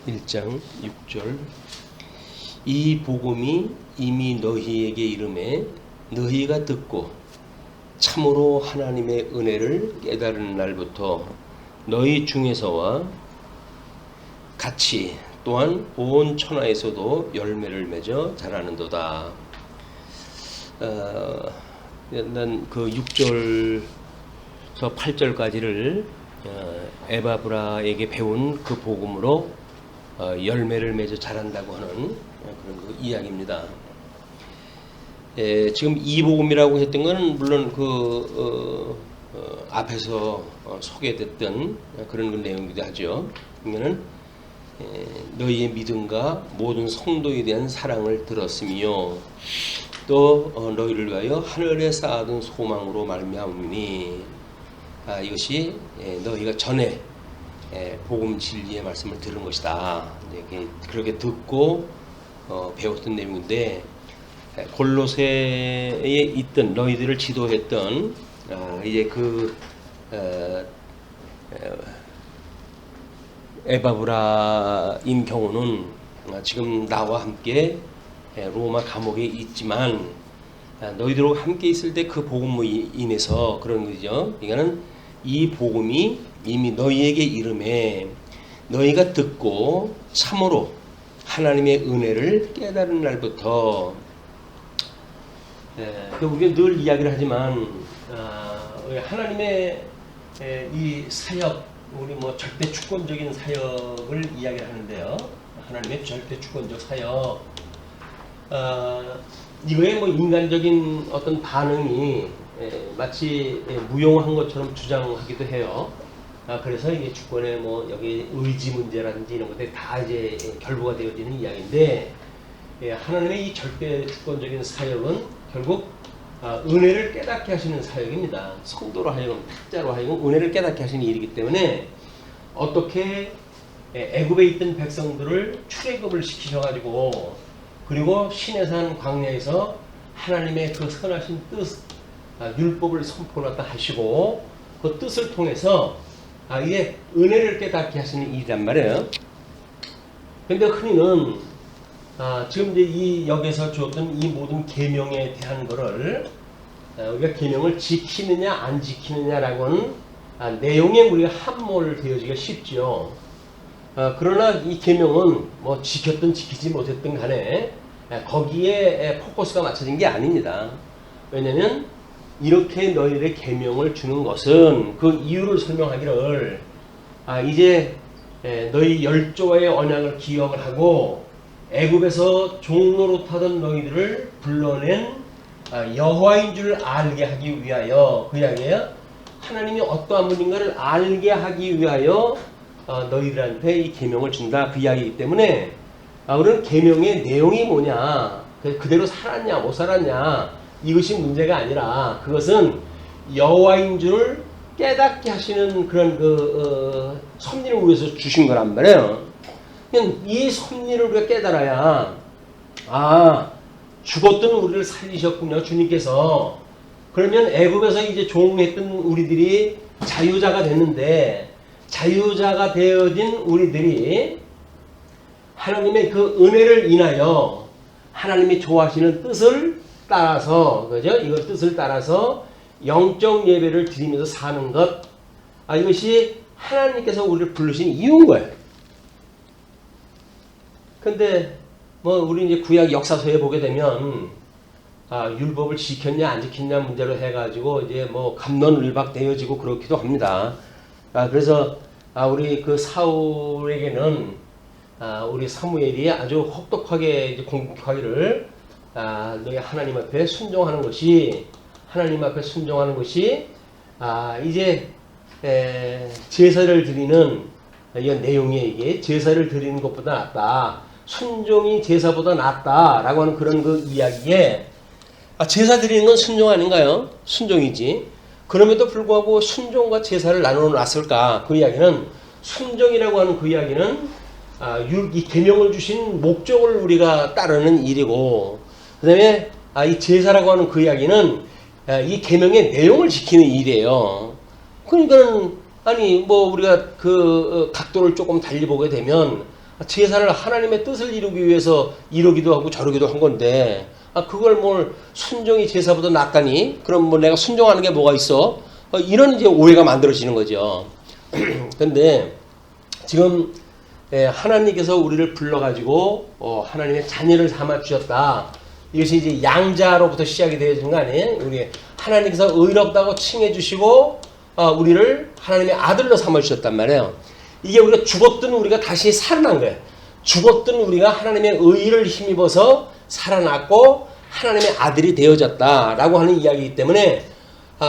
1장 6절 이 복음이 이미 너희에게 이르매 너희가 듣고 참으로 하나님의 은혜를 깨달은 날부터 너희 중에서와 같이 또한 온 천하에서도 열매를 맺어 자라는도다. 난 그 6절에서 8절까지를 에바브라에게 배운 그 복음으로 열매를 맺어 자란다고 하는 그런 그 이야기입니다. 지금 이 복음이라고 했던 것은 물론 앞에서 소개됐던 그런 그 내용이기도 하죠. 이거는 너희의 믿음과 모든 성도에 대한 사랑을 들었으며 또 너희를 위하여 하늘에 쌓아둔 소망으로 말미암으니 이것이 너희가 전에 복음 진리의 말씀을 들은 것이다. 그렇게 듣고 배웠던 내용인데 골로새에 있던 너희들을 지도했던 이제 그 에바브라인 경우는 지금 나와 함께 로마 감옥에 있지만 너희들과 함께 있을 때 그 복음으로 인해서 그런 거죠. 이거는 이 복음이 이미 너희에게 이름에 너희가 듣고 참으로 하나님의 은혜를 깨달은 날부터 우리가 늘 이야기를 하지만 하나님의 이 사역 우리 뭐 절대 주권적인 사역을 이야기를 하는데요. 하나님의 절대 주권적 사역 이거에 뭐 인간적인 어떤 반응이 마치 무용한 것처럼 주장하기도 해요. 그래서 이게 주권의 뭐 여기 의지 문제라든지 이런 것들이 다 이제 결부가 되어지는 이야기인데 하나님의 이 절대 주권적인 사역은 결국 은혜를 깨닫게 하시는 사역입니다. 성도로 하여금 탁자로 하여금 은혜를 깨닫게 하시는 일이기 때문에 어떻게 애굽에 있던 백성들을 출애굽을 시키셔가지고 그리고 시내산 광야에서 하나님의 그 선하신 뜻 율법을 선포하다 하시고 그 뜻을 통해서 이게 은혜를 깨닫게 하시는 일이란 말이에요. 근데 흔히는 지금 이제 이 여기서 주었던 이 모든 계명에 대한 거를 우리가 계명을 지키느냐 안 지키느냐라고는 내용에 우리가 함몰되어지기가 쉽죠. 그러나 이 계명은 뭐 지켰든 지키지 못했든 간에 거기에 포커스가 맞춰진 게 아닙니다. 왜냐하면 이렇게 너희들의 계명을 주는 것은 그 이유를 설명하기를 이제 너희 열조와의 언약을 기억을 하고 애굽에서 종노릇하던 너희들을 불러낸 여호와인 줄 알게 하기 위하여 그 이야기예요. 하나님이 어떠한 분인가를 알게 하기 위하여 너희들한테 이 계명을 준다 그 이야기이기 때문에 우리는 계명의 내용이 뭐냐 그대로 살았냐 못 살았냐 이것이 문제가 아니라 그것은 여호와인 줄 깨닫게 하시는 그런 그 섭리를 위해서 주신 거란 말이에요. 이 섭리를 우리가 깨달아야 죽었던 우리를 살리셨군요 주님께서. 그러면 애굽에서 이제 종했던 우리들이 자유자가 됐는데 자유자가 되어진 우리들이 하나님의 그 은혜를 인하여 하나님이 좋아하시는 뜻을 따라서 그죠? 이걸 뜻을 따라서 영적 예배를 드리면서 사는 것 이것이 하나님께서 우리를 부르신 이유인 거예요. 근데 뭐 우리 이제 구약 역사서에 보게 되면 율법을 지켰냐 안 지켰냐 문제로 해가지고 이제 뭐 갑론을박 되어지고 그렇기도 합니다. 그래서 우리 그 사울에게는 우리 사무엘이 아주 혹독하게 이제 공격하기를 너희 하나님 앞에 순종하는 것이 이제 제사를 드리는 이 내용에 이게 제사를 드리는 것보다 낫다. 순종이 제사보다 낫다라고 하는 그런 그 이야기에 제사 드리는 건 순종 아닌가요? 순종이지. 그럼에도 불구하고 순종과 제사를 나누어 놨을까? 그 이야기는 순종이라고 하는 그 이야기는 이 계명을 주신 목적을 우리가 따르는 일이고 그 다음에 이 제사라고 하는 그 이야기는 이 계명의 내용을 지키는 일이에요. 그러니까 뭐 우리가 그 각도를 조금 달리 보게 되면 제사를 하나님의 뜻을 이루기 위해서 이러기도 하고 저러기도 한 건데 그걸 뭘 순종이 제사보다 낫다니? 그럼 뭐 내가 순종하는 게 뭐가 있어? 이런 이제 오해가 만들어지는 거죠. 근데 지금 하나님께서 우리를 불러가지고 하나님의 자녀를 삼아 주셨다. 이것이 이제 양자로부터 시작이 되어진 거 아니에요? 우리 하나님께서 의롭다고 칭해 주시고 우리를 하나님의 아들로 삼아 주셨단 말이에요. 이게 우리가 죽었던 우리가 다시 살아난 거예요. 죽었던 우리가 하나님의 의를 힘입어서 살아났고 하나님의 아들이 되어졌다라고 하는 이야기이기 때문에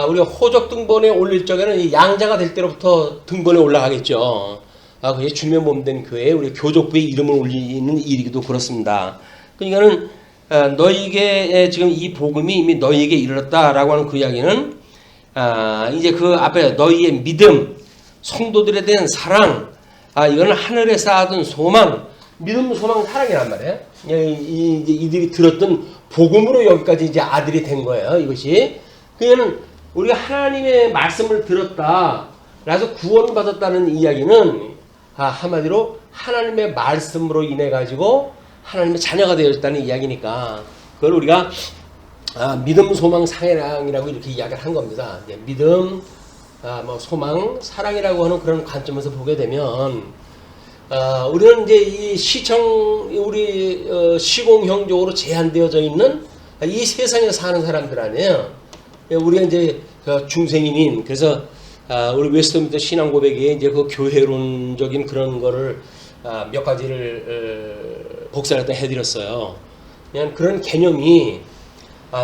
우리가 호적 등본에 올릴 적에는 이 양자가 될 때로부터 등본에 올라가겠죠. 그게 주님의 몸된 교회에 우리 교족부의 이름을 올리는 일이기도 그렇습니다. 그러니까는 너희에게 지금 이 복음이 이미 너희에게 이르렀다라고 하는 그 이야기는 이제 그 앞에 너희의 믿음, 성도들에 대한 사랑, 이거는 하늘에 쌓아둔 소망, 믿음, 소망, 사랑이란 말이에요. 이들이 들었던 복음으로 여기까지 이제 아들이 된 거예요. 이것이. 그러니까 우리가 하나님의 말씀을 들었다, 그래서 구원받았다는 이야기는 한마디로 하나님의 말씀으로 인해 가지고 하나님의 자녀가 되었다는 이야기니까 그걸 우리가 믿음, 소망, 사랑이라고 이렇게 이야기를 한 겁니다. 믿음, 뭐 소망, 사랑이라고 하는 그런 관점에서 보게 되면 우리는 이제 이 우리 시공형적으로 제한되어져 있는 이 세상에 사는 사람들 아니에요. 우리가 이제 중생인인 그래서 우리 웨스트민스터 신앙 고백에 이제 그 교회론적인 그런 거를 몇 가지를 복사를 해드렸어요. 그냥 그런 개념이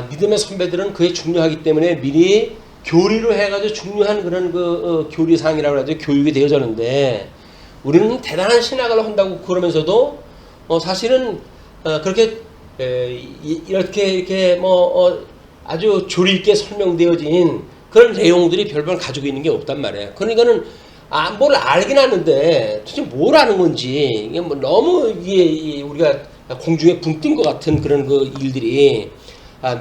믿음의 선배들은 그게 중요하기 때문에 미리 교리로 해가지고 중요한 그런 교리상이라고 하죠. 교육이 되어졌는데 우리는 대단한 신학을 한다고 그러면서도 사실은 그렇게 이렇게 아주 조리 있게 설명되어진 그런 내용들이 별반 가지고 있는 게 없단 말이에요. 그러니까는 뭘 알긴 하는데 도대체 뭘 아는 건지 이게 뭐 너무 이게 우리가 공중에 붕 뜬 것 같은 그런 그 일들이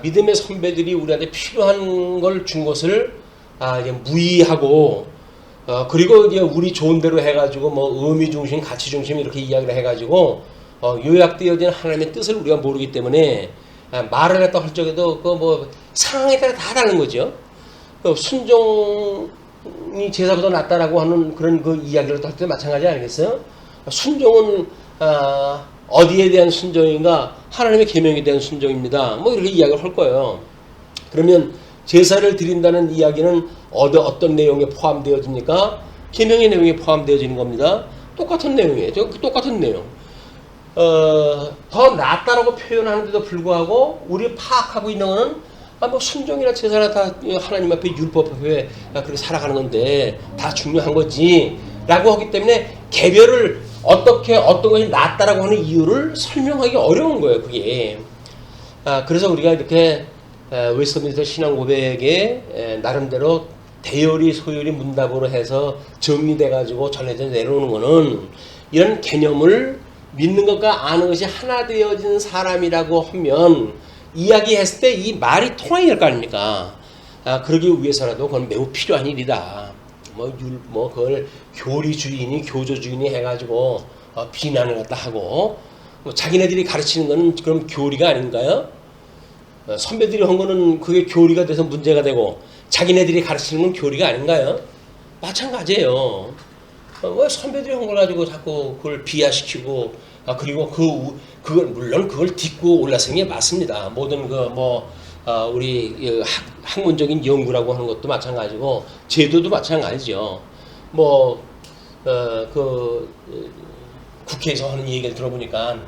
믿음의 선배들이 우리한테 필요한 걸 준 것을 이제 무의하고 그리고 이제 우리 좋은 대로 해가지고 뭐 의미 중심, 가치 중심 이렇게 이야기를 해가지고 요약되어진 하나님의 뜻을 우리가 모르기 때문에 말을 갖다 할 적에도 그 뭐 상황에 따라 다 다른 거죠. 순종이 제사보다 낫다라고 하는 그런 그 이야기를 할 때 마찬가지 아니겠어요? 순종은 어디에 대한 순종인가? 하나님의 계명에 대한 순종입니다. 뭐 이렇게 이야기를 할 거예요. 그러면 제사를 드린다는 이야기는 어떤 내용에 포함되어집니까? 계명의 내용에 포함되어지는 겁니다. 똑같은 내용이에요. 똑같은 내용. 더 낫다라고 표현하는데도 불구하고 우리 파악하고 있는 거는 뭐 순종이나 제사나 다 하나님 앞에 율법 앞에 그렇게 살아가는 건데 다 중요한 거지 라고 하기 때문에 개별을 어떤 것이 낫다라고 하는 이유를 설명하기 어려운 거예요. 그게. 그래서 우리가 이렇게 웨스트민스터 신앙 고백에 나름대로 대열이 소열이 문답으로 해서 정리돼 가지고 전해져 내려오는 거는 이런 개념을 믿는 것과 아는 것이 하나 되어진 사람이라고 하면 이야기했을 때 이 말이 통해야 될 거 아닙니까? 그러기 위해서라도 그건 매우 필요한 일이다. 그걸 교리주의니 교조주의니 해가지고 비난을 갖다 하고 자기네들이 가르치는 거는 그럼 교리가 아닌가요? 선배들이 한 거는 그게 교리가 돼서 문제가 되고 자기네들이 가르치는 건 교리가 아닌가요? 마찬가지예요. 왜 선배들이 한 걸 가지고 자꾸 그걸 비하시키고 그리고 그걸 물론 그걸 딛고 올라서는 게 맞습니다. 모든 우리 학문적인 연구라고 하는 것도 마찬가지고 제도도 마찬가지죠. 국회에서 하는 얘기를 들어보니까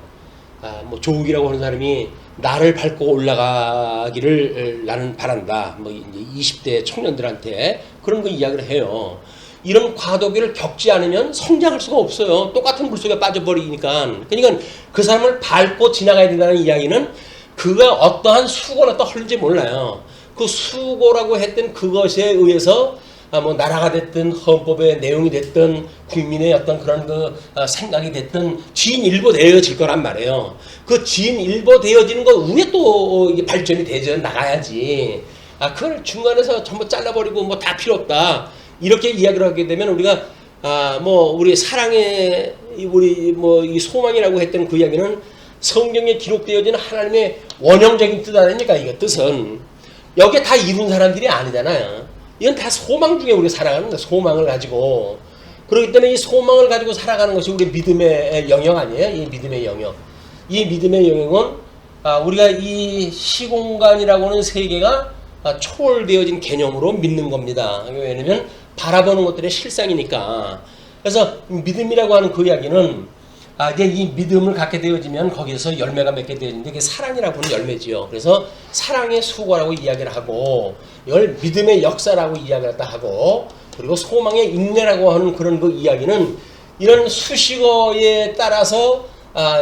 조국이라고 하는 사람이 나를 밟고 올라가기를 나는 바란다. 이제 20대 청년들한테 그런 거 이야기를 해요. 이런 과도기를 겪지 않으면 성장할 수가 없어요. 똑같은 물속에 빠져버리니까. 그러니까 그 사람을 밟고 지나가야 된다는 이야기는 그가 어떠한 수고를 또 하는지 몰라요. 그 수고라고 했던 그것에 의해서 나라가 됐든 헌법의 내용이 됐든 국민의 어떤 그런 생각이 됐든 진일보되어질 거란 말이에요. 그 진일보되어지는 것 위에 또 이게 발전이 되져 나가야지. 그걸 중간에서 전부 잘라버리고 다 필요 없다. 이렇게 이야기를 하게 되면 우리가 뭐 우리 사랑의 우리 뭐 이 소망이라고 했던 그 이야기는 성경에 기록되어진 하나님의 원형적인 뜻 아닙니까? 이거 뜻은 여기에 다 이룬 사람들이 아니잖아요. 이건 다 소망 중에 우리가 살아가는 거예요. 소망을 가지고. 그렇기 때문에 이 소망을 가지고 살아가는 것이 우리 믿음의 영역 아니에요? 이 믿음의 영역. 이 믿음의 영역은 우리가 이 시공간이라고 하는 세계가 초월되어진 개념으로 믿는 겁니다. 왜냐하면 바라보는 것들의 실상이니까. 그래서 믿음이라고 하는 그 이야기는 이제 이 믿음을 갖게 되어지면 거기에서 열매가 맺게 되어지는데 그게 사랑이라고 하는 열매지요. 그래서 사랑의 수고라고 이야기를 하고 믿음의 역사라고 이야기를 하고 그리고 소망의 인내라고 하는 그런 그 이야기는 이런 수식어에 따라서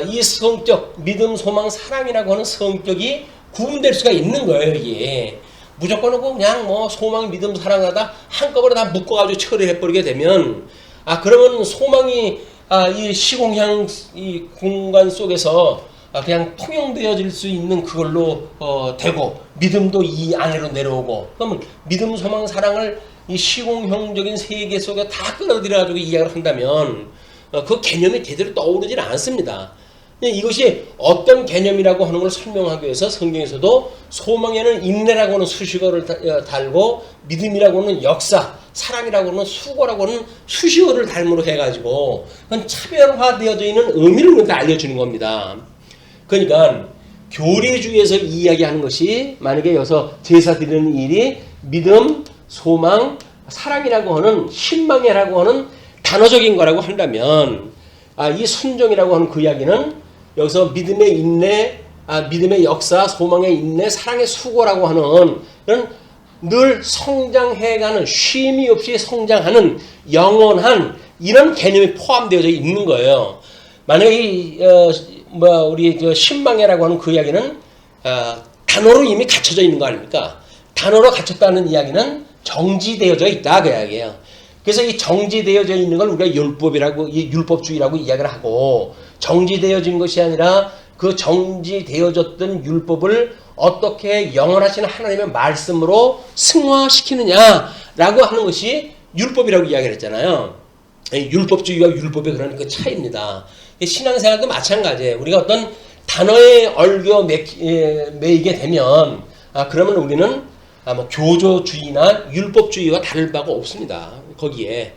이 성격, 믿음, 소망, 사랑이라고 하는 성격이 구분될 수가 있는 거예요. 이게 무조건 그냥 뭐 소망, 믿음, 사랑하다 한꺼번에 다 묶어가지고 처리해버리게 되면 그러면 소망이 이 시공향 이 공간 속에서 그냥 통용되어질 수 있는 그걸로 되고 믿음도 이 안으로 내려오고 그러면 믿음, 소망, 사랑을 이 시공형적인 세계 속에 다 끌어들여가지고 이야기를 한다면 그 개념이 제대로 떠오르질 않습니다. 이것이 어떤 개념이라고 하는 걸 설명하기 위해서 성경에서도 소망에는 인내라고 하는 수식어를 달고 믿음이라고 하는 역사, 사랑이라고 하는 수고라고 하는 수식어를 달므로 해가지고 그건 차별화되어져 있는 의미를 알려주는 겁니다. 그러니까 교리주의에서 이야기하는 것이 만약에 여기서 제사 드리는 일이 믿음, 소망, 사랑이라고 하는 신망이라고 하는 단어적인 거라고 한다면 이 순종이라고 하는 그 이야기는 여기서 믿음의 인내, 믿음의 역사, 소망의 인내, 사랑의 수고라고 하는 이런 늘 성장해가는 쉼이 없이 성장하는 영원한 이런 개념이 포함되어져 있는 거예요. 만약에 우리 신망이라고 하는 그 이야기는 단어로 이미 갖춰져 있는 거 아닙니까? 단어로 갖췄다는 이야기는 정지되어져 있다 그 이야기예요. 그래서 이 정지되어져 있는 걸 우리가 율법주의라고 이야기를 하고 정지되어진 것이 아니라 그 정지되어졌던 율법을 어떻게 영원하신 하나님의 말씀으로 승화시키느냐라고 하는 것이 율법이라고 이야기를 했잖아요. 율법주의와 율법의 그런 그 차이입니다. 신앙생활도 마찬가지예요. 우리가 어떤 단어에 얽혀 매이게 되면 그러면 우리는 뭐 교조주의나 율법주의와 다를 바가 없습니다. 거기에.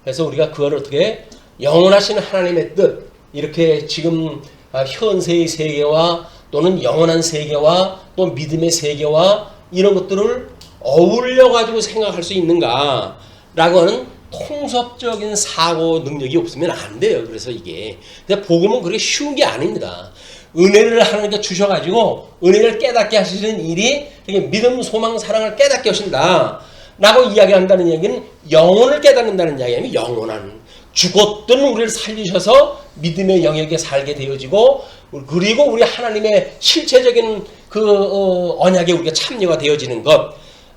그래서 우리가 그걸 어떻게 영원하신 하나님의 뜻 이렇게 지금 현세의 세계와 또는 영원한 세계와 또 믿음의 세계와 이런 것들을 어울려 가지고 생각할 수 있는가 라고 하는 통섭적인 사고 능력이 없으면 안 돼요. 그래서 이게 복음은 그렇게 쉬운 게 아닙니다. 은혜를 하나님께 주셔가지고 은혜를 깨닫게 하시는 일이 믿음, 소망, 사랑을 깨닫게 하신다 라고 이야기한다는 얘기는 영혼을 깨닫는다는 이야기 아니면 영원한 죽었던 우리를 살리셔서 믿음의 영역에 살게 되어지고 그리고 우리 하나님의 실체적인 그 언약에 우리가 참여가 되어지는 것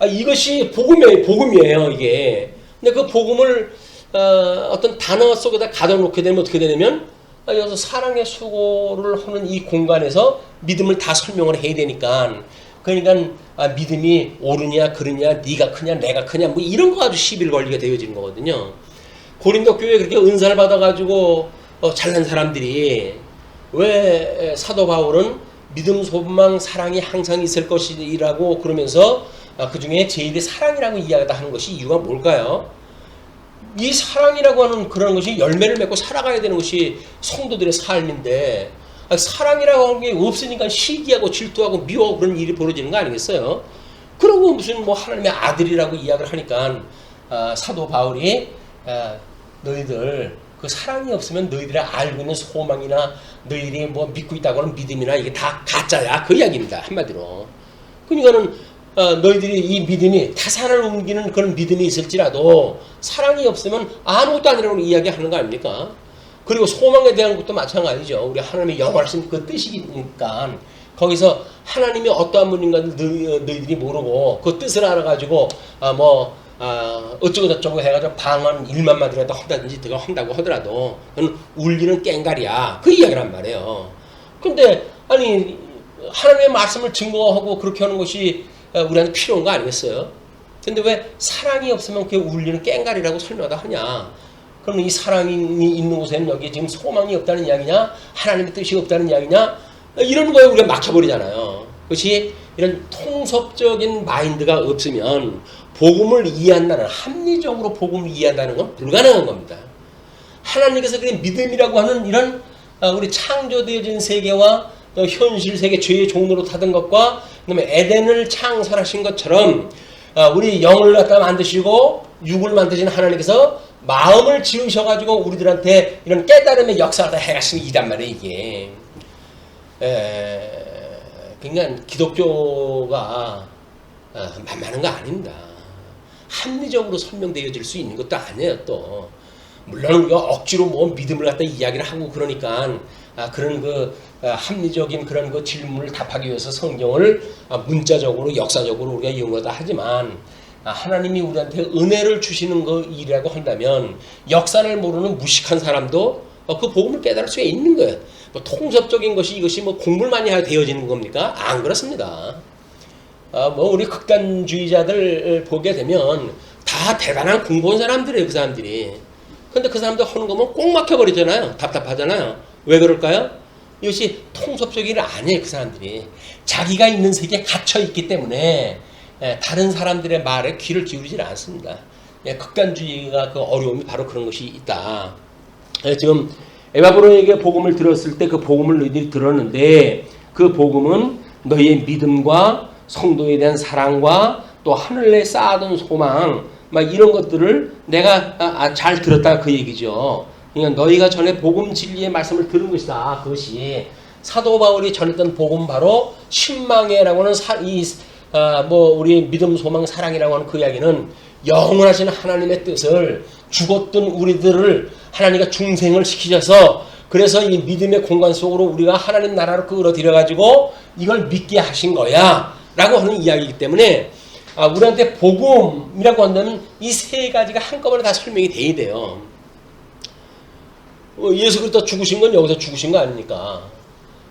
이것이 복음이에요 이게. 근데 그 복음을 어떤 단어 속에다 가둬놓게 되면 어떻게 되냐면 여기서 사랑의 수고를 하는 이 공간에서 믿음을 다 설명을 해야 되니까 그러니까 믿음이 옳으냐 그르냐 네가 크냐 내가 크냐 뭐 이런 거 가지고 시비를 걸리게 되어지는 거거든요. 고린도 교회에 그렇게 은사를 받아가지고 잘난 사람들이 왜 사도 바울은 믿음, 소망, 사랑이 항상 있을 것이라고 그러면서 그 중에 제일이 사랑이라고 이야기하다 하는 것이 이유가 뭘까요? 이 사랑이라고 하는 그런 것이 열매를 맺고 살아가야 되는 것이 성도들의 삶인데 사랑이라고 하는 게 없으니까 시기하고 질투하고 미워하고 그런 일이 벌어지는 거 아니겠어요? 그러고 무슨 뭐 하나님의 아들이라고 이야기를 하니까 사도 바울이 너희들 그 사랑이 없으면 너희들이 알고 있는 소망이나 너희들이 뭐 믿고 있다고 하는 믿음이나 이게 다 가짜야 그 이야기입니다. 한마디로. 그러니까는 너희들이 이 믿음이 타산을 옮기는 그런 믿음이 있을지라도 사랑이 없으면 아무것도 아니라고 이야기하는 거 아닙니까? 그리고 소망에 대한 것도 마찬가지죠. 우리 하나님의 영원하신 그 뜻이니까 거기서 하나님이 어떠한 분인가를 너희들이 모르고 그 뜻을 알아가지고 어쩌고저쩌고 해가지고 방언 1만마디라도 한다든지 들어가 한다고 하더라도 그건 울리는 깽가리야 그 이야기란 말이에요. 근데 아니 하나님의 말씀을 증거하고 그렇게 하는 것이 우리한테 필요한 거 아니겠어요? 근데 왜 사랑이 없으면 그게 울리는 깽가리라고 설명하다 하냐? 그럼 이 사랑이 있는 곳에는 여기 지금 소망이 없다는 이야기냐? 하나님의 뜻이 없다는 이야기냐? 이런 거에 우리가 막혀버리잖아요. 그것이 이런 통섭적인 마인드가 없으면 복음을 이해한다는, 합리적으로 복음을 이해한다는 건 불가능한 겁니다. 하나님께서 그냥 믿음이라고 하는 이런 우리 창조되어진 세계와 또 현실 세계 죄의 종로로 타던 것과 그다음에 에덴을 창설하신 것처럼 우리 영을 갖다 만드시고 육을 만드신 하나님께서 마음을 지으셔가지고 우리들한테 이런 깨달음의 역사를 다 해가시는 이란 말이에요, 이게. 그러니까 기독교가 만만한 거 아닙니다. 합리적으로 설명되어질 수 있는 것도 아니에요, 또. 물론 우리가 억지로 뭐 믿음을 갖다 이야기를 하고 그러니까 그런 그 합리적인 그런 그 질문을 답하기 위해서 성경을 문자적으로 역사적으로 우리가 이용하다 하지만 하나님이 우리한테 은혜를 주시는 거 일이라고 한다면 역사를 모르는 무식한 사람도 그 복음을 깨달을 수 있는 거예요. 뭐 통섭적인 것이 이것이 뭐 공부를 많이 해야 되어지는 겁니까? 안 그렇습니다. 뭐 우리 극단주의자들 보게 되면 다 대단한 공부한 사람들이에요, 그 사람들이. 근데 그 사람들 하는 거면 꼭 막혀버리잖아요. 답답하잖아요. 왜 그럴까요? 이것이 통섭적인 일 아니에요, 그 사람들이. 자기가 있는 세계에 갇혀있기 때문에 다른 사람들의 말에 귀를 기울이질 않습니다. 극단주의가 그 어려움이 바로 그런 것이 있다. 지금 에바브로에게 복음을 들었을 때 그 복음을 너희들이 들었는데 그 복음은 너희의 믿음과 성도에 대한 사랑과 또 하늘에 쌓아둔 소망 막 이런 것들을 내가 잘 들었다 그 얘기죠. 그러니까 너희가 전에 복음 진리의 말씀을 들은 것이다. 그것이 사도 바울이 전했던 복음 바로 신망회라고 하는 우리 믿음 소망 사랑이라고 하는 그 이야기는 영원하신 하나님의 뜻을 죽었던 우리들을 하나님과 중생을 시키셔서 그래서 이 믿음의 공간 속으로 우리가 하나님 나라로 끌어들여 가지고 이걸 믿게 하신 거야 라고 하는 이야기이기 때문에 우리한테 복음이라고 한다면 이 세 가지가 한꺼번에 다 설명이 돼야 돼요. 예수 그리스도 죽으신 건 여기서 죽으신 거 아닙니까?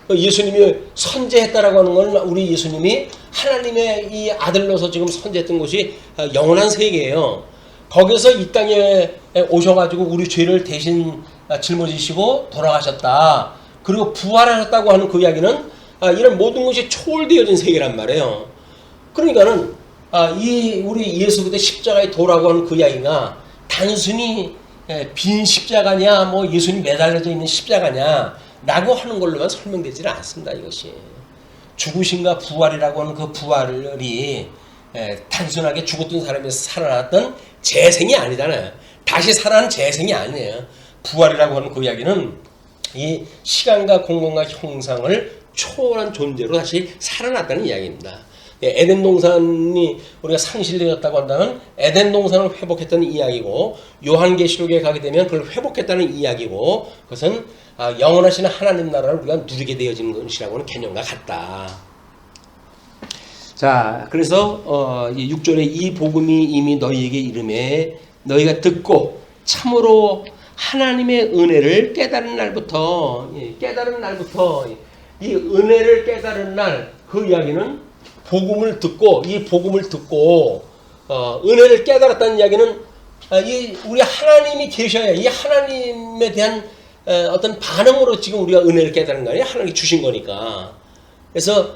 예수님이 선제했다라고 하는 건 우리 예수님이 하나님의 이 아들로서 지금 선제했던 것이 영원한 세계예요. 거기서 이 땅에 오셔가지고 우리 죄를 대신 짊어지시고 돌아가셨다. 그리고 부활하셨다고 하는 그 이야기는 이런 모든 것이 초월되어진 세계란 말이에요. 그러니까는 이 우리 예수 그리스도 십자가의 도라고 하는 그 이야기가 단순히 빈 십자가냐 뭐 예수님 매달려져 있는 십자가냐 라고 하는 걸로만 설명되지는 않습니다. 이것이 죽으심과 부활이라고 하는 그 부활이 단순하게 죽었던 사람에서 살아났던 재생이 아니잖아요. 다시 살아난 재생이 아니에요. 부활이라고 하는 그 이야기는 이 시간과 공간과 형상을 초월한 존재로 다시 살아났다는 이야기입니다. 에덴 동산이 우리가 상실되었다고 한다면 에덴 동산을 회복했다는 이야기고 요한계시록에 가게 되면 그걸 회복했다는 이야기고 그것은 영원하신 하나님 나라를 우리가 누리게 되어지는 것이라고 하는 개념과 같다. 자, 그래서 6절에 이 복음이 이미 너희에게 이름에 너희가 듣고 참으로 하나님의 은혜를 깨달은 날부터 이 은혜를 깨달은 날 그 이야기는 복음을 듣고 이 복음을 듣고 은혜를 깨달았다는 이야기는 이 우리 하나님이 계셔야 이 하나님에 대한 어떤 반응으로 지금 우리가 은혜를 깨달은 거 아니에요? 하나님이 주신 거니까. 그래서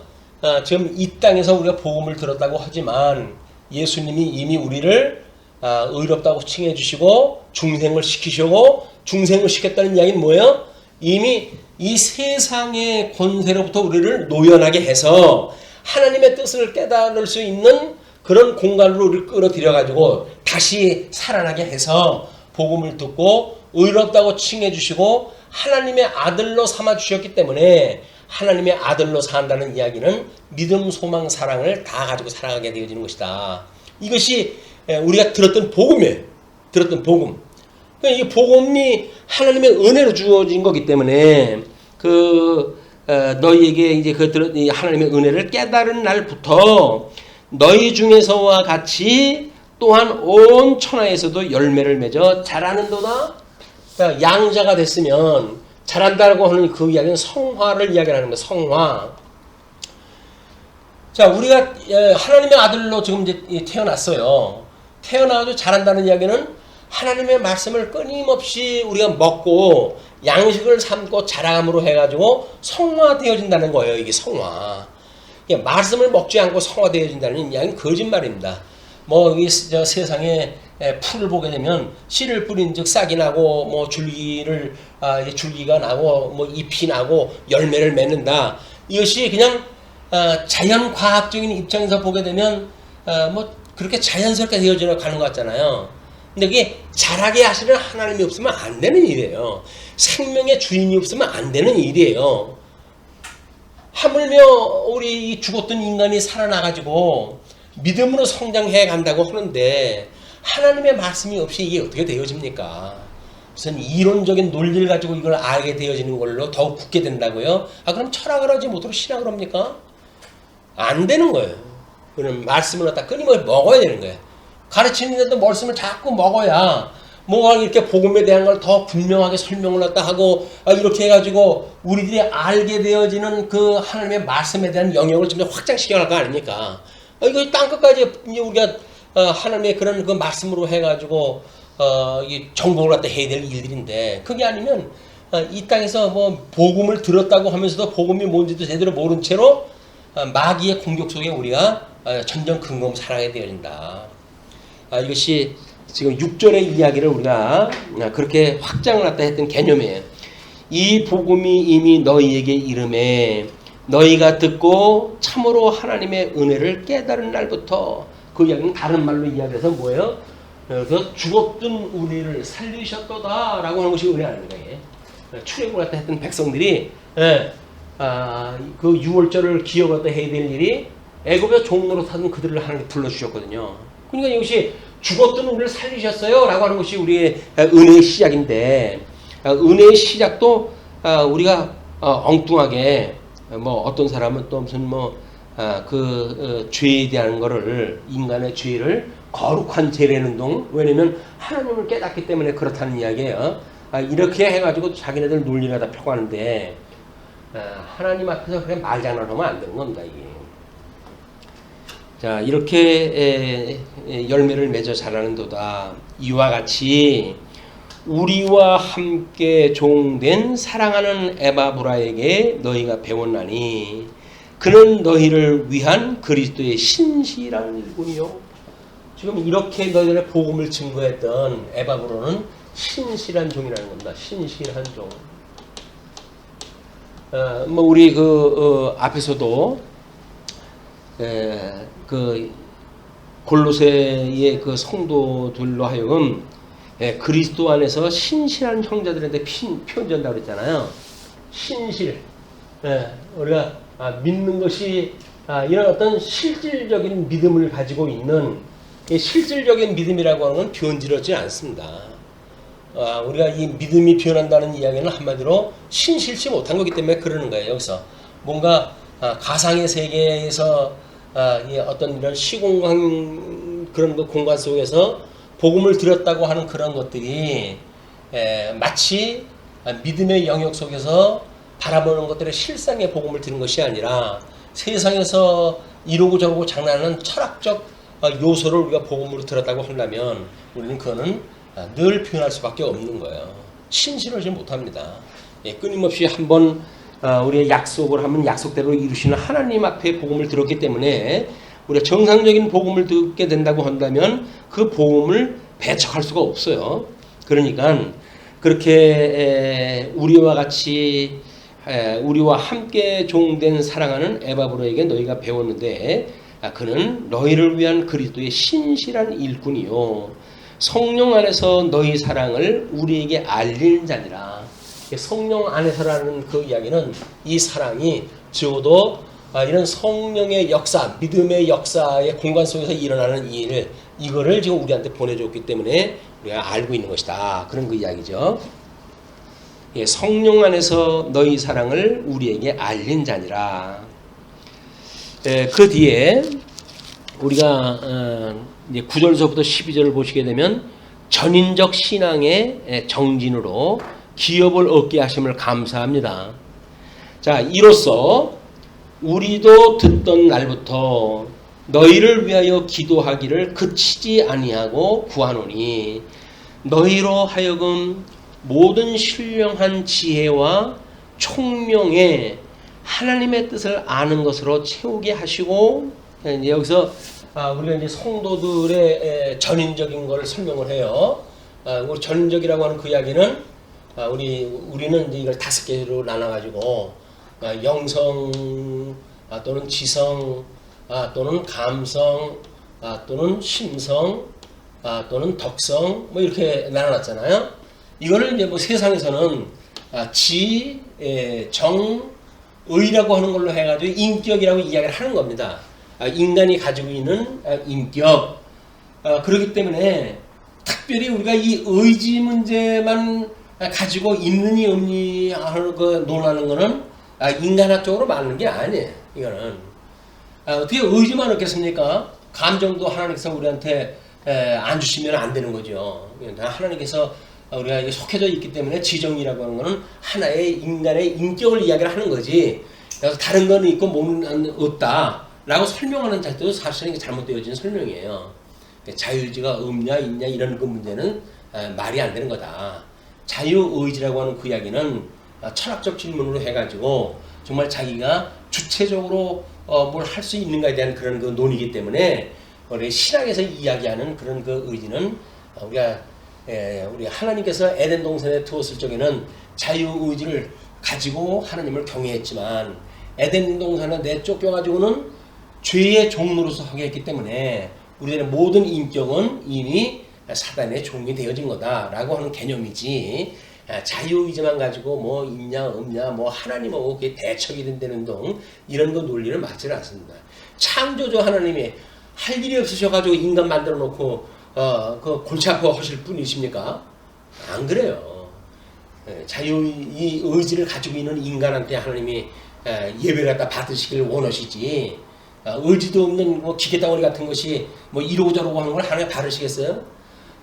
지금 이 땅에서 우리가 복음을 들었다고 하지만 예수님이 이미 우리를 의롭다고 칭해 주시고 중생을 시키시고 중생을 시켰다는 이야기는 뭐예요? 이미 이 세상의 권세로부터 우리를 노연하게 해서 하나님의 뜻을 깨달을 수 있는 그런 공간으로 우리를 끌어들여 가지고 다시 살아나게 해서 복음을 듣고 의롭다고 칭해 주시고 하나님의 아들로 삼아 주셨기 때문에 하나님의 아들로 산다는 이야기는 믿음, 소망, 사랑을 다 가지고 살아가게 되어지는 것이다. 이것이 우리가 들었던 복음이에요. 들었던 복음. 그러니까 이 복음이 하나님의 은혜로 주어진 거기 때문에 너희에게 이제 하나님의 은혜를 깨달은 날부터 너희 중에서와 같이 또한 온 천하에서도 열매를 맺어 자라는도다. 양자가 됐으면 자란다고 하는 그 이야기는 성화를 이야기하는 거예요. 성화. 자, 우리가 하나님의 아들로 지금 이제 태어났어요. 태어나가지고 자란다는 이야기는 하나님의 말씀을 끊임없이 우리가 먹고 양식을 삼고 자랑함으로 해가지고 성화되어진다는 거예요. 이게 성화. 말씀을 먹지 않고 성화되어진다는 이야기는 거짓말입니다. 뭐 이 세상에 풀을 보게 되면 씨를 뿌린 즉 싹이 나고 뭐 줄기가 나고 뭐 잎이 나고 열매를 맺는다. 이것이 그냥 자연 과학적인 입장에서 보게 되면 뭐 그렇게 자연스럽게 되어져 가는 것 같잖아요. 근데 그게 자라게 하시는 하나님이 없으면 안 되는 일이에요. 생명의 주인이 없으면 안 되는 일이에요. 하물며 우리 죽었던 인간이 살아나가지고 믿음으로 성장해 간다고 하는데 하나님의 말씀이 없이 이게 어떻게 되어집니까? 무슨 이론적인 논리를 가지고 이걸 알게 되어지는 걸로 더욱 굳게 된다고요? 그럼 철학을 하지 못하고 신학을 합니까? 안 되는 거예요. 그럼 말씀을 갖다 끊임없이 먹어야 되는 거예요. 가르치는데도 말씀을 자꾸 먹어야 뭔가 이렇게 복음에 대한 걸 더 분명하게 설명을 갖다 하고 이렇게 해가지고 우리들이 알게 되어지는 그 하나님의 말씀에 대한 영역을 좀 더 확장시켜 갈 거 아닙니까? 이거 땅끝까지 우리가 하나님의 그런 그 말씀으로 해가지고 이 정복을 갖다 해야 될 일들인데 그게 아니면 이 땅에서 뭐 복음을 들었다고 하면서도 복음이 뭔지도 제대로 모른 채로 마귀의 공격 속에 우리가 전전긍긍 살아야 되어진다. 이것이 지금 6절의 이야기를 우리가 그렇게 확장을 갖다 했던 개념이에요. 이 복음이 이미 너희에게 이름에 너희가 듣고 참으로 하나님의 은혜를 깨달은 날부터 그 이야기는 다른 말로 이야기해서 뭐예요? 그 죽었던 우리를 살리셨도다 라고 하는 것이 은혜 아닙니까? 출애굽을 갖다 했던 백성들이 그 6월절을 기억을 갖다 해야 될 일이 애굽의 종로로 타던 그들을 하나님께 불러주셨거든요. 그러니까 이것이 죽었던 우리를 살리셨어요 라고 하는 것이 우리의 은혜의 시작인데 은혜의 시작도 우리가 엉뚱하게 뭐 어떤 사람은 또 무슨 죄에 대한 거를 인간의 죄를 거룩한 죄라는 동 왜냐면 하나님을 깨닫기 때문에 그렇다는 이야기예요. 이렇게 해가지고 자기네들 논리를 다 펴가는데 하나님 앞에서 그냥 말장난하면 안 되는 겁니다. 이게. 자 이렇게 열매를 맺어 자라는도다. 이와 같이 우리와 함께 종된 사랑하는 에바브라에게 너희가 배웠나니 그는 너희를 위한 그리스도의 신실한 일꾼이요. 지금 이렇게 너희들의 복음을 증거했던 에바브라는 신실한 종이라는 겁니다. 신실한 종. 우리 앞에서도 그 골로새의 그 성도들로 하여금 그리스도 안에서 신실한 형제들한테 편지한다고 그랬잖아요. 신실. 우리가 믿는 것이 이런 어떤 실질적인 믿음을 가지고 있는 실질적인 믿음이라고 하는 건 변질하지 않습니다. 우리가 이 믿음이 변한다는 이야기는 한마디로 신실치 못한 거기 때문에 그러는 거예요. 여기서 뭔가 가상의 세계에서 어떤 이런 시공간 그런 공간 속에서 복음을 들었다고 하는 그런 것들이 마치 믿음의 영역 속에서 바라보는 것들의 실상의 복음을 들은 것이 아니라 세상에서 이러고 저러고 장난하는 철학적 요소를 우리가 복음으로 들었다고 하려면 우리는 그거는 늘 표현할 수밖에 없는 거예요. 신실하지 못합니다. 끊임없이 한번 우리의 약속을 하면 약속대로 이루시는 하나님 앞에 복음을 들었기 때문에 우리가 정상적인 복음을 듣게 된다고 한다면 그 복음을 배척할 수가 없어요. 그러니까 그렇게 우리와 같이 우리와 함께 종된 사랑하는 에바브로에게 너희가 배웠는데 그는 너희를 위한 그리스도의 신실한 일꾼이요 성령 안에서 너희 사랑을 우리에게 알리는 자니라. 성령 안에서라는 그 이야기는 이 사랑이 적어도 이런 성령의 역사, 믿음의 역사의 공간 속에서 일어나는 일, 이거를 지금 우리한테 보내줬기 때문에 우리가 알고 있는 것이다. 그런 그 이야기죠. 성령 안에서 너희 사랑을 우리에게 알린 자니라. 그 뒤에 우리가 이제 9절서부터 12절을 보시게 되면 전인적 신앙의 정진으로 기업을 얻게 하심을 감사합니다. 자, 이로써 우리도 듣던 날부터 너희를 위하여 기도하기를 그치지 아니하고 구하노니 너희로 하여금 모든 신령한 지혜와 총명에 하나님의 뜻을 아는 것으로 채우게 하시고, 이제 여기서 우리가 이제 성도들의 전인적인 걸 설명을 해요. 우리 전인적이라고 하는 그 이야기는 우리는 이제 이걸 5개로 나눠가지고 영성 또는 지성 또는 감성 또는 심성 또는 덕성 뭐 이렇게 나눠놨잖아요. 이거를 이제 뭐 세상에서는 지, 정, 의라고 하는 걸로 해가지고 인격이라고 이야기를 하는 겁니다. 인간이 가지고 있는 인격. 그렇기 때문에 특별히 우리가 이 의지 문제만 가지고 있느니 없니 하는 거 논하는 거는 인간학적으로 맞는 게 아니에요. 이거는 어떻게 의지만 얻겠습니까? 감정도 하나님께서 우리한테 안 주시면 안 되는 거죠. 하나님께서 우리가 속해져 있기 때문에 지정이라고 하는 거는 하나의 인간의 인격을 이야기를 하는 거지. 그래서 다른 거는 있고 뭐는 없다라고 설명하는 자체도 사실은 잘못되어진 설명이에요. 자유의지가 없냐 있냐 이런 그 문제는 말이 안 되는 거다. 자유의지라고 하는 그 이야기는 철학적 질문으로 해가지고 정말 자기가 주체적으로 뭘 할 수 있는가에 대한 그런 그 논의이기 때문에 우리 신학에서 이야기하는 그런 그 의지는 우리 하나님께서 에덴 동산에 두었을 적에는 자유의지를 가지고 하나님을 경외했지만 에덴 동산에 내쫓겨가지고는 죄의 종로로서 하게 했기 때문에 우리들의 모든 인격은 이미 사단의 종이 되어진 거다라고 하는 개념이지, 자유의지만 가지고 뭐 있냐 없냐 뭐 하나님하고 그게 대척이 된다는 등 이런 거 논리는 맞지 않습니다. 창조주 하나님이 할 일이 없으셔가지고 인간 만들어 놓고 그 골치 아파 하실 분이십니까? 안 그래요. 자유의 의지를 가지고 있는 인간한테 하나님이 예배를 갖다 받으시길 원하시지, 의지도 없는 뭐 기계덩어리 같은 것이 뭐 이러고 저러고 하는 걸 하나님 받으시겠어요?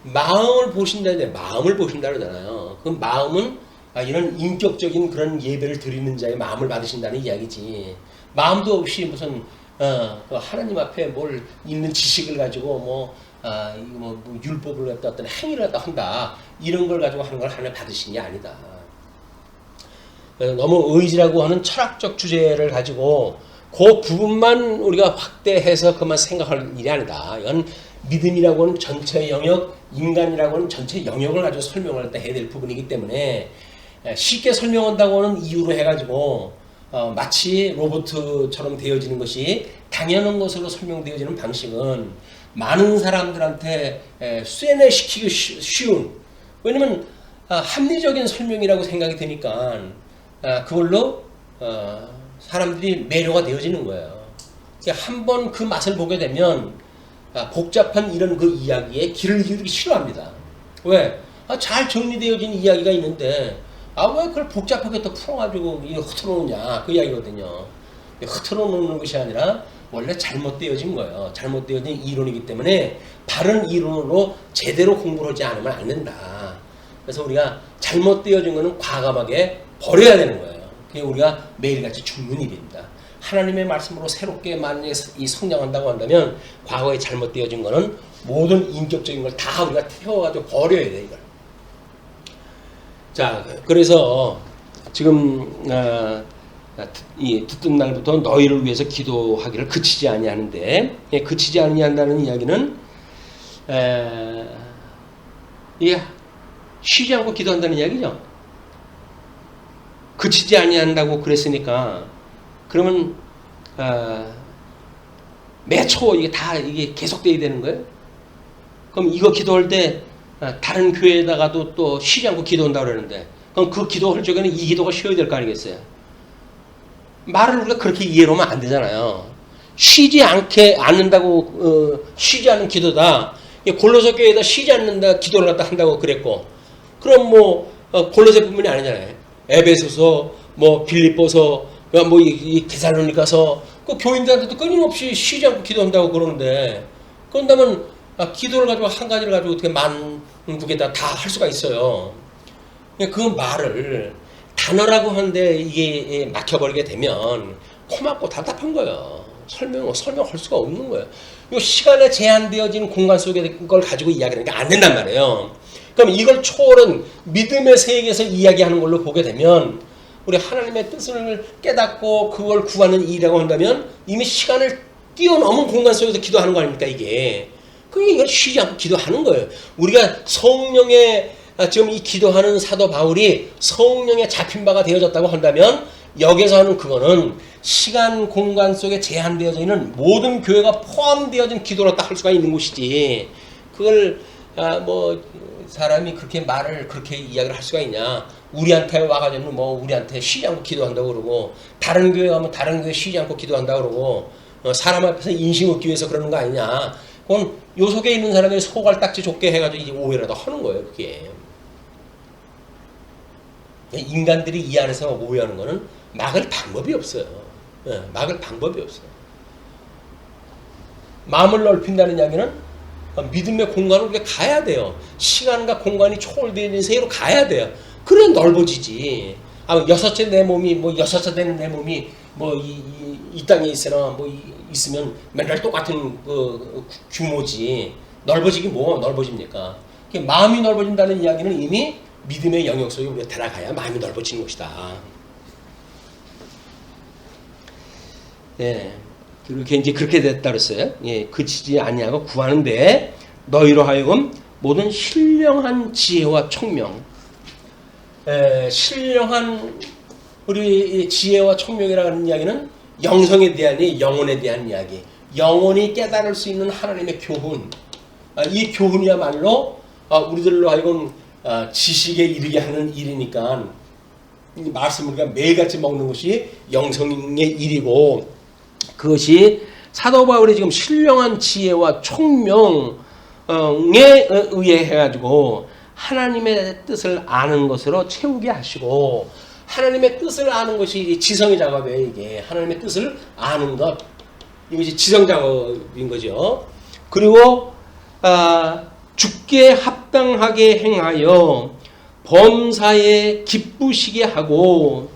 마음을 보신다는데 마음을 보신다 그러잖아요. 그 마음은 이런 인격적인 그런 예배를 드리는 자의 마음을 받으신다는 이야기지. 마음도 없이 무슨 그 하나님 앞에 뭘 있는 지식을 가지고 뭐 율법을 갖다 어떤 행위를 갖다 한다 이런 걸 가지고 하는 걸 하나님 받으신 게 아니다. 너무 의지라고 하는 철학적 주제를 가지고 그 부분만 우리가 확대해서 그만 생각할 일이 아니다. 이건 믿음이라고 하는 전체 영역, 인간이라고 하는 전체 영역을 가지고 설명을 해야 될 부분이기 때문에 쉽게 설명한다고 하는 이유로 해가지고 마치 로봇처럼 되어지는 것이 당연한 것으로 설명되어지는 방식은 많은 사람들한테 쇠뇌시키기 쉬운, 왜냐면 합리적인 설명이라고 생각이 드니까 그걸로 사람들이 매료가 되어지는 거예요. 한번 그 맛을 보게 되면 복잡한 이런 그 이야기에 귀를 기울이기 싫어합니다. 왜? 잘 정리되어진 이야기가 있는데 왜 그걸 복잡하게 또 풀어가지고 흐트러놓냐 그 이야기거든요. 흐트러놓는 것이 아니라 원래 잘못되어진 거예요. 잘못되어진 이론이기 때문에 바른 이론으로 제대로 공부를 하지 않으면 안 된다. 그래서 우리가 잘못되어진 거는 과감하게 버려야 되는 거예요. 그게 우리가 매일같이 죽는 일입니다. 하나님의 말씀으로 새롭게 만약에 성장한다고 한다면 과거에 잘못되어진 거는 모든 인격적인 걸 다 우리가 태워가지고 버려야 돼, 이걸. 자, 그래서 지금 이 듣던 날부터 너희를 위해서 기도하기를 그치지 아니하는데, 그치지 아니한다는 이야기는 이게 쉬지 않고 기도한다는 이야기죠. 그치지 아니한다고 그랬으니까 그러면 매초 이게 계속돼야 되는 거예요. 그럼 이거 기도할 때 다른 교회에다가도 또 쉬지 않고 기도한다고 그러는데 그럼 그 기도할 적에는 이 기도가 쉬어야 될 거 아니겠어요? 말을 우리가 그렇게 이해로 하면 안 되잖아요. 쉬지 않는다고 쉬지 않는 기도다. 골로새 교회에다 쉬지 않는다 기도를 갖다 한다고 그랬고, 그럼 뭐 골로새뿐만이 아니잖아요. 에베소서, 뭐 빌립보서, 이 데살로니가서 그 교인들한테도 끊임없이 쉬지 않고 기도한다고 그러는데, 그런다면 기도를 가지고 한 가지를 가지고 어떻게 두 개다 다 할 수가 있어요. 그 말을 단어라고 하는데 이게 막혀버리게 되면 고맙고 답답한 거예요. 설명할 수가 없는 거예요. 이 시간에 제한되어진 공간 속에 걸 가지고 이야기하는 게 안 된단 말이에요. 그럼 이걸 초월한 믿음의 세계에서 이야기하는 걸로 보게 되면 우리 하나님의 뜻을 깨닫고 그걸 구하는 일이라고 한다면 이미 시간을 뛰어넘은 공간 속에서 기도하는 거 아닙니까 이게. 그게 이걸 쉬지 않고 기도하는 거예요. 우리가 성령의 지금 이 기도하는 사도 바울이 성령에 잡힌 바가 되어졌다고 한다면 여기서 하는 그거는 시간 공간 속에 제한되어져 있는 모든 교회가 포함되어진 기도로 딱 할 수가 있는 곳이지. 그걸 뭐 사람이 그렇게 말을 그렇게 이야기를 할 수가 있냐. 우리한테 와가지고 뭐 우리한테 쉬지 않고 기도한다고 그러고 다른 교회 가면 다른 교회 쉬지 않고 기도한다고 그러고 사람 앞에서 인심 얻기 위해서 그러는 거 아니냐. 그건 요 속에 있는 사람이 소갈딱지 좁게 해가지고 이제 오해라도 하는 거예요 그게. 인간들이 이 안에서 오해하는 거는 막을 방법이 없어요. 막을 방법이 없어요. 마음을 넓힌다는 이야기는 믿음의 공간을 우리가 가야 돼요. 시간과 공간이 초월되는 세계로 가야 돼요. 그래 넓어지지. 여섯째 내 몸이 뭐 여섯째 되는 내 몸이 뭐 이 땅에 있으나 뭐 있으면 맨날 똑같은 그 규모지. 넓어지기 뭐 넓어집니까? 마음이 넓어진다는 이야기는 이미 믿음의 영역 속에 우리가 들어가야 마음이 넓어지는 것이다. 예, 그렇게 이제 그렇게 됐다 그랬어요. 예, 그치지 아니하고 구하는데 너희로 하여금 모든 신령한 지혜와 총명, 신령한 우리 지혜와 총명이라는 이야기는 영성에 대한 영혼에 대한 이야기, 영혼이 깨달을 수 있는 하나님의 교훈, 이 교훈이야말로 우리들로 하여금 지식에 이르게 하는 일이니까 이 말씀을 우리가 매일같이 먹는 것이 영성의 일이고 그것이 사도 바울이 지금 신령한 지혜와 총명에 의해 해가지고 하나님의 뜻을 아는 것으로 채우게 하시고 하나님의 뜻을 아는 것이 지성의 작업이에요. 이게 하나님의 뜻을 아는 것 이것이 지성 작업인 거죠. 그리고 주께 합당하게 행하여 범사에 기쁘시게 하고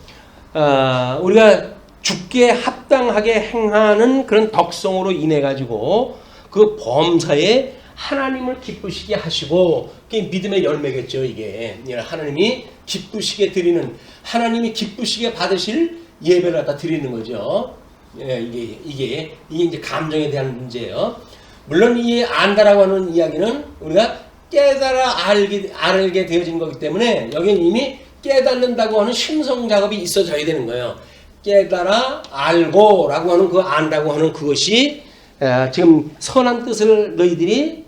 우리가 주께 합당하게 행하는 그런 덕성으로 인해 가지고 그 범사에 하나님을 기쁘시게 하시고 그게 믿음의 열매겠죠. 이게 하나님이 기쁘시게 드리는 하나님이 기쁘시게 받으실 예배를 갖다 드리는 거죠. 예, 이게 이제 감정에 대한 문제예요. 물론 이 안다라고 하는 이야기는 우리가 깨달아 알게 되어진 거기 때문에 여기는 이미 깨닫는다고 하는 심성 작업이 있어져야 되는 거예요. 깨달아 알고 라고 하는 그 안다고 하는 그것이 지금 선한 뜻을 너희들이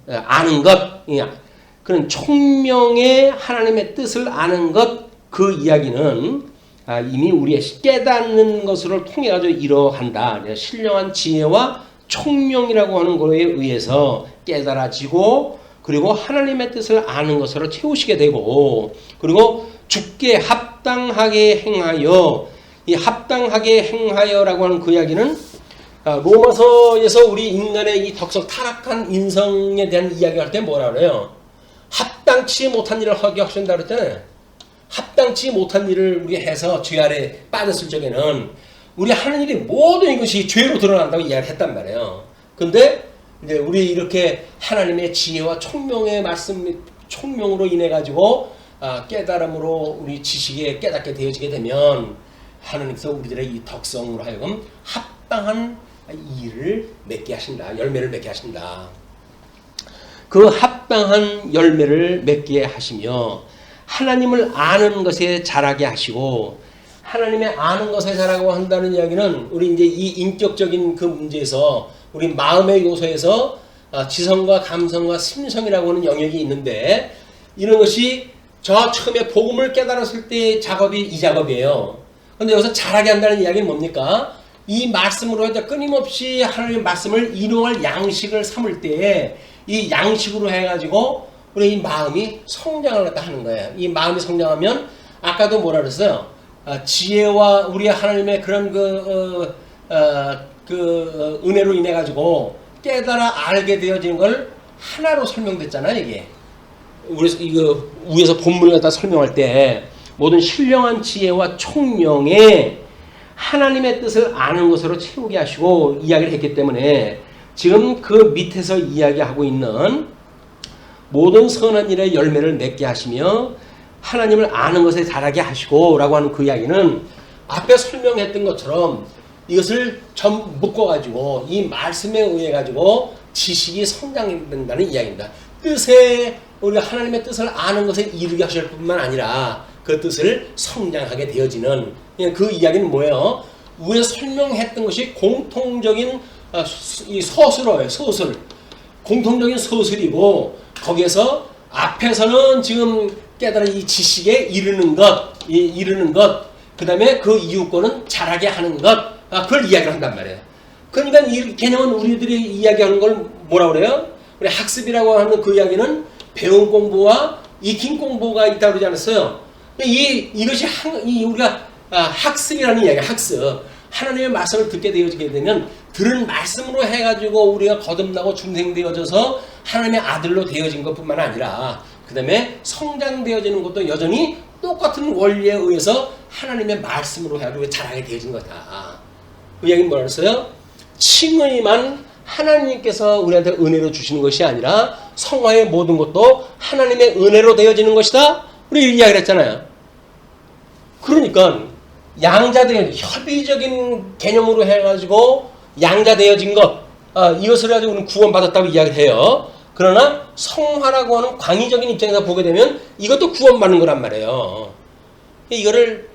아는 것 그런 총명의 하나님의 뜻을 아는 것 그 이야기는 이미 우리의 깨닫는 것을 통해 가지고 이러한다. 신령한 지혜와 총명이라고 하는 것에 의해서 깨달아지고 그리고 하나님의 뜻을 아는 것으로 채우시게 되고 그리고 주께 합당하게 행하여 이 합당하게 행하여라고 하는 그 이야기는 로마서에서 우리 인간의 이 덕성 타락한 인성에 대한 이야기할 때 뭐라 그래요? 합당치 못한 일을 하게 하신다 그랬잖아요. 합당치 못한 일을 우리가 해서 죄 아래 빠졌을 적에는 우리 하는 일이 모든 이것이 죄로 드러난다고 이야기를 했단 말이에요. 근데 이제 우리 이렇게 하나님의 지혜와 총명의 말씀, 총명으로 인해 가지고 깨달음으로 우리 지식에 깨닫게 되어지게 되면 하나님께서 우리들의 이 덕성으로 하여금 합당한 일을 맺게 하신다. 열매를 맺게 하신다. 그 합당한 열매를 맺게 하시며 하나님을 아는 것에 자라게 하시고 하나님의 아는 것에 자라고 한다는 이야기는 우리 이제 이 인격적인 그 문제에서 우리 마음의 요소에서 지성과 감성과 심성이라고 하는 영역이 있는데 이런 것이 저 처음에 복음을 깨달았을 때의 작업이 이 작업이에요. 그런데 여기서 자라게 한다는 이야기는 뭡니까? 이 말씀으로 해서 끊임없이 하나님의 말씀을 인용할 양식을 삼을 때에 이 양식으로 해가지고 우리 이 마음이 성장을 갖다 하는 거예요. 이 마음이 성장하면 아까도 뭐라 그랬어요? 지혜와 우리 하나님의 그런 은혜로 인해 가지고 깨달아 알게 되어지는 걸 하나로 설명됐잖아요. 이게 우리 이거 위에서 본문을 갖다 설명할 때 모든 신령한 지혜와 총명에 하나님의 뜻을 아는 것으로 채우게 하시고 이야기를 했기 때문에 지금 그 밑에서 이야기하고 있는 모든 선한 일의 열매를 맺게 하시며 하나님을 아는 것에 자라게 하시고 라고 하는 그 이야기는 앞에 설명했던 것처럼 이것을 좀 묶어가지고 이 말씀에 의해 가지고 지식이 성장된다는 이야기입니다. 뜻에 우리가 하나님의 뜻을 아는 것에 이르게 하실 뿐만 아니라 그 뜻을 성장하게 되어지는 그 이야기는 뭐예요? 위에 설명했던 것이 공통적인 이 서술어예요. 서술. 공통적인 서술이고 거기에서 앞에서는 지금 깨달은 이 지식에 이르는 것, 그 다음에 그 이웃권은 잘하게 하는 것, 그걸 이야기를 한단 말이에요. 그러니까 이 개념은 우리들이 이야기하는 걸 뭐라고 그래요? 우리 학습이라고 하는 그 이야기는 배운 공부와 익힌 공부가 있다고 그러지 않았어요? 이것이 우리가 학습이라는 이야기야, 학습. 하나님의 말씀을 듣게 되어지게 되면 들은 말씀으로 해가지고 우리가 거듭나고 중생되어져서 하나님의 아들로 되어진 것뿐만 아니라 그 다음에 성장되어지는 것도 여전히 똑같은 원리에 의해서 하나님의 말씀으로 해가지고 자라게 되어진 거다. 그 이야기는 뭐라 했어요? 칭의만 하나님께서 우리한테 은혜로 주시는 것이 아니라 성화의 모든 것도 하나님의 은혜로 되어지는 것이다. 우리 이야기를 했잖아요. 그러니까 양자되어진 협의적인 개념으로 해가지고 양자되어진 것 이것을 가지고 우리는 구원받았다고 이야기를 해요. 그러나 성화라고 하는 광의적인 입장에서 보게 되면 이것도 구원받는 거란 말이에요. 이거를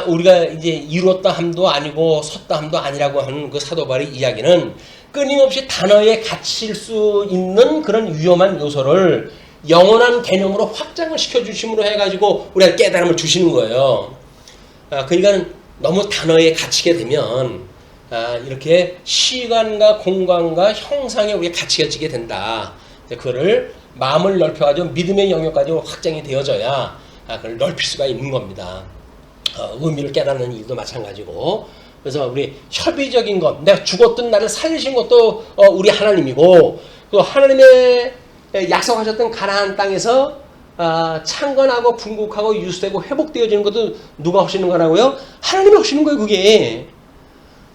우리가 이제 이뤘다 함도 아니고 섰다 함도 아니라고 하는 그 사도 바울의 이야기는 끊임없이 단어에 갇힐 수 있는 그런 위험한 요소를 영원한 개념으로 확장을 시켜주심으로 해가지고 우리가 깨달음을 주시는 거예요. 그러니까 너무 단어에 갇히게 되면 이렇게 시간과 공간과 형상에 우리가 갇히게 지게 된다. 그거를 마음을 넓혀가지고 믿음의 영역까지 확장이 되어져야 그걸 넓힐 수가 있는 겁니다. 의미를 깨닫는 일도 마찬가지고. 그래서 우리 협의적인 것, 내가 죽었던 나를 살리신 것도 우리 하나님이고, 또 하나님의 약속하셨던 가나안 땅에서 창건하고 분국하고 유수되고 회복되어지는 것도 누가 하시는 거라고요? 하나님이 하시는 거예요, 그게.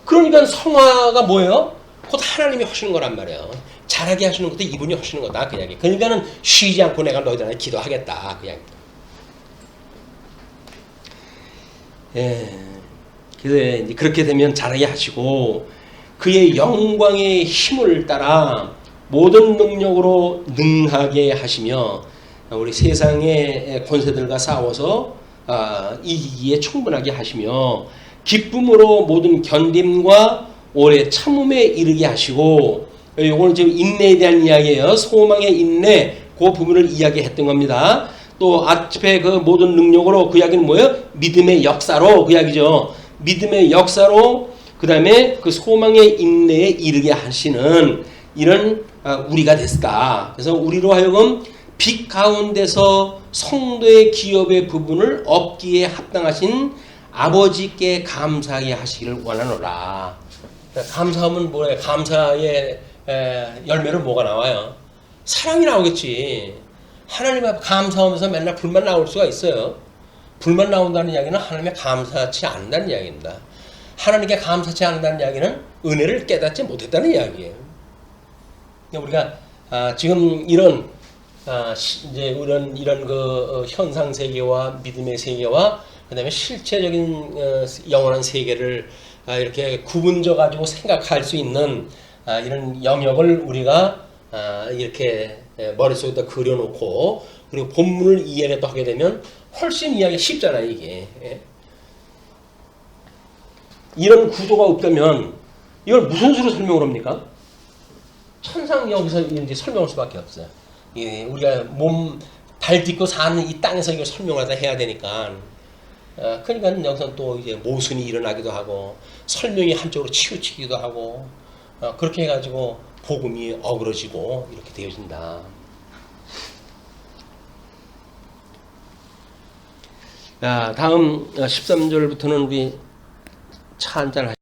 그러니까 성화가 뭐예요? 곧 하나님이 하시는 거란 말이에요. 잘하게 하시는 것도 이분이 하시는 거다, 그 이야기. 그러니까는 쉬지 않고 내가 너희들한테 기도하겠다, 그 이야기. 그래서 이제 그렇게 되면 잘하게 하시고 그의 영광의 힘을 따라 모든 능력으로 능하게 하시며 우리 세상의 권세들과 싸워서 이기기에 충분하게 하시며 기쁨으로 모든 견딤과 오래 참음에 이르게 하시고 오늘 지금 인내에 대한 이야기예요. 소망의 인내 그 부분을 이야기했던 겁니다. 또 앞에 그 모든 능력으로 그 이야기는 뭐예요? 믿음의 역사로 그 이야기죠. 믿음의 역사로 그 다음에 그 소망의 인내에 이르게 하시는 이런 우리가 됐다. 그래서 우리로 하여금 빛 가운데서 성도의 기업의 부분을 얻기에 합당하신 아버지께 감사하게 하시기를 원하노라. 감사하면 뭐예요? 감사의 열매로 뭐가 나와요? 사랑이 나오겠지. 하나님 앞에 감사하면서 맨날 불만 나올 수가 있어요. 불만 나온다는 이야기는 하나님에 감사치 않는다는 이야기입니다. 하나님께 감사치 않는다는 이야기는 은혜를 깨닫지 못했다는 이야기예요. 우리가 지금 이런 이제 이런 그 현상 세계와 믿음의 세계와 그다음에 실체적인 영원한 세계를 이렇게 구분져 가지고 생각할 수 있는 이런 영역을 우리가 이렇게 머릿속에다 그려놓고 그리고 본문을 이해를 또 하게 되면 훨씬 이해하기 쉽잖아요, 이게. 이런 구조가 없다면 이걸 무슨 수로 설명을 합니까? 천상 여기서 이제 설명할 수밖에 없어요. 우리가 발 딛고 사는 이 땅에서 이걸 설명을 하다 해야 되니까. 그러니까 여기서 또 이제 모순이 일어나기도 하고 설명이 한쪽으로 치우치기도 하고 그렇게 해가지고 복음이 어그러지고 이렇게 되어진다. 다음 13절부터는 우리 차 한잔 하시죠.